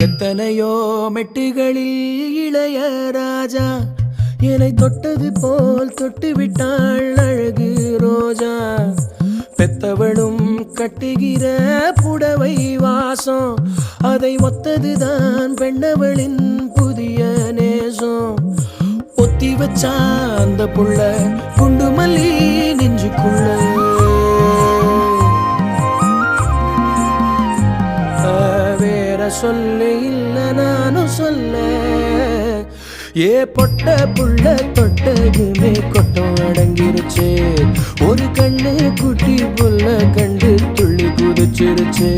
எத்தனையோ மெட்டுகளில் இளைய ராஜா என்னை தொட்டது போல் தொட்டு விட்டாள் அழகு ரோஜா. பெத்தவளும் கட்டுகிற புடவை வாசம் அதை ஒத்ததுதான் பெண்ணவளின் புதிய நேசம். பொத்தி வச்சா அந்த புள்ள குண்டு மல்லி நெஞ்சுக்குள்ள. வேற சொல்ல இல்ல நானும் சொல்ல. ஏ பொட்ட புள்ள தொட்டதுமே கொட்டம் அடங்கிருச்சு. ஒரு கண்ணு குட்டி புள்ள கண்டு துள்ளி குதிச்சிருச்சு.